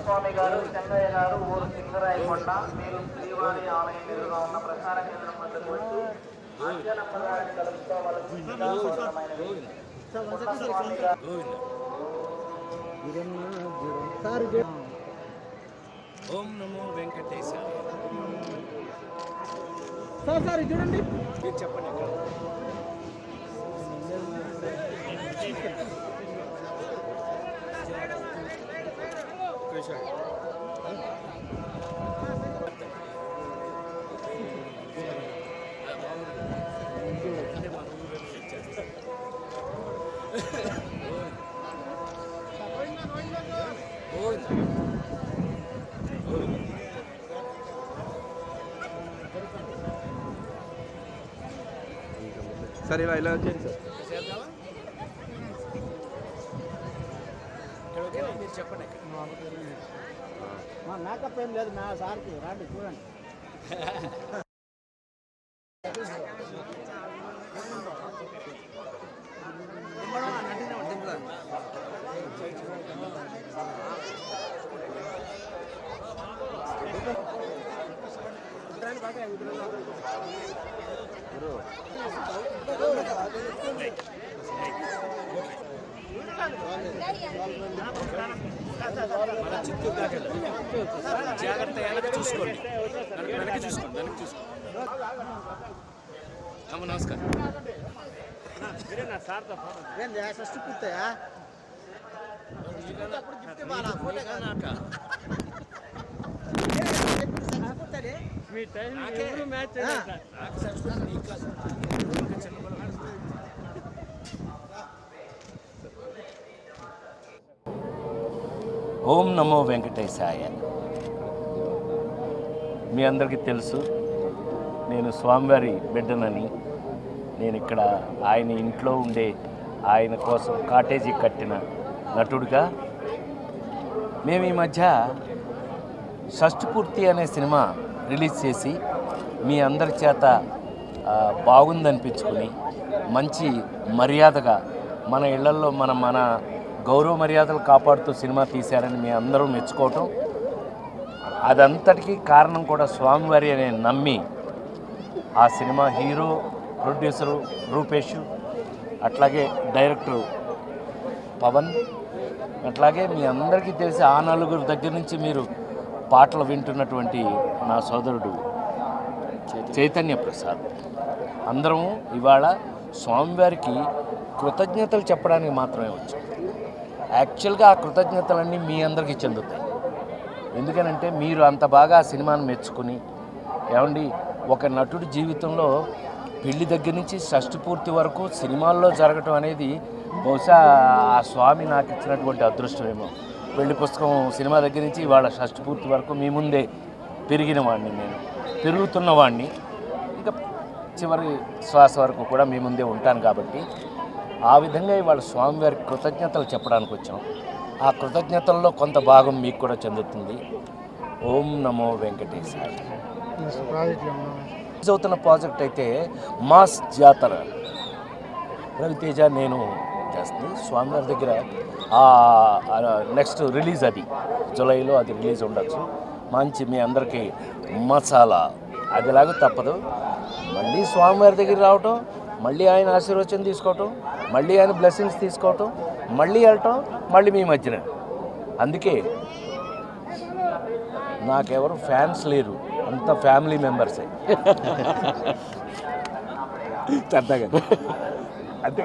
స్వామి గారు చెన్నయ్య గారు ఊరు సింగరాయకొండ మీరు శ్రీవారి ఆలయం ఎదురుగా ఉన్న ప్రసార కేంద్రం వద్దకు వచ్చి ఆజ్ఞానమ్మగారిని కలుపుకోవాల్సిందిగా కోరమైనది. స్వామి గారు ఓం నమో వెంకటేశాయ. సార్ చూడండి, మీరు చెప్పండి అక్కడ. సరే ఇలా వచ్చేయండి సార్. మీరు చెప్పండి. మా మేకప్ ఏం లేదు, మా సార్కి రాండి చూడండి. మన చిత్తూరు దాకా జాగ్రత్త, వెనక్కి చూసుకోండి, వెనక్కి చూసుకోండి, వెనక్కి చూసుకోండి. అమ్మ నమస్కారం. ఫస్ట్ పూర్తయా ఓం నమో వెంకటేశాయ. మీ అందరికీ తెలుసు, నేను స్వామివారి బిడ్డనని. నేను ఇక్కడ ఆయన ఇంట్లో ఉండే ఆయన కోసం కాటేజీ కట్టిన నటుడిగా. మేము ఈ మధ్య షష్ఠపూర్తి అనే సినిమా రిలీజ్ చేసి మీ అందరి చేత బాగుందనిపించుకుని మంచి మర్యాదగా మన ఇళ్లల్లో మన గౌరవ మర్యాదలు కాపాడుతూ సినిమా తీశారని మీ అందరూ మెచ్చుకోవటం, అదంతటికీ కారణం కూడా స్వామివారి అనే నమ్మి ఆ సినిమా హీరో, ప్రొడ్యూసరు రూపేష్, అట్లాగే డైరెక్టరు పవన్, అట్లాగే మీ అందరికీ తెలిసి ఆ నలుగురు దగ్గర నుంచి మీరు పాటలు వింటున్నటువంటి నా సోదరుడు చైతన్య ప్రసాద్, అందరం ఇవాళ స్వామివారికి కృతజ్ఞతలు చెప్పడానికి మాత్రమే వచ్చాం. యాక్చువల్గా ఆ కృతజ్ఞతలన్నీ మీ అందరికీ చెందుతాయి. ఎందుకనంటే మీరు అంత బాగా ఆ సినిమాను మెచ్చుకుని, ఏమండి ఒక నటుడి జీవితంలో పెళ్లి దగ్గర నుంచి షష్ఠపూర్తి వరకు సినిమాల్లో జరగటం అనేది బహుశా ఆ స్వామి నాకు ఇచ్చినటువంటి అదృష్టమేమో. పెళ్లి పుస్తకం సినిమా దగ్గర నుంచి ఇవాళ షష్ఠపూర్తి వరకు మీ ముందే పెరిగిన వాడిని, నేను పెరుగుతున్న వాడిని, ఇంకా చివరి శ్వాస వరకు కూడా మీ ముందే ఉంటాను. కాబట్టి ఆ విధంగా ఇవాళ స్వామివారికి కృతజ్ఞతలు చెప్పడానికి వచ్చాం. ఆ కృతజ్ఞతల్లో కొంత భాగం మీకు కూడా చెందుతుంది. ఓం నమో వెంకటేశాయ. అవుతున్న ప్రాజెక్ట్ అయితే మాస్ జాతర, రవితేజ నేను చేస్తుంది స్వామివారి దగ్గర. నెక్స్ట్ రిలీజ్ అది జూలైలో, అది రిలీజ్ ఉండొచ్చు. మంచి మీ అందరికీ మసాలా అదిలాగా తప్పదు. మళ్ళీ స్వామివారి దగ్గర రావటం, మళ్ళీ ఆయన ఆశీర్వచనం తీసుకోవటం, మళ్ళీ ఆయన బ్లెస్సింగ్స్ తీసుకోవటం, మళ్ళీ వెళ్ళటం, మళ్ళీ మీ మధ్యన. అందుకే నాకెవరు ఫ్యాన్స్ లేరు, అంత ఫ్యామిలీ మెంబర్సే. అంతే.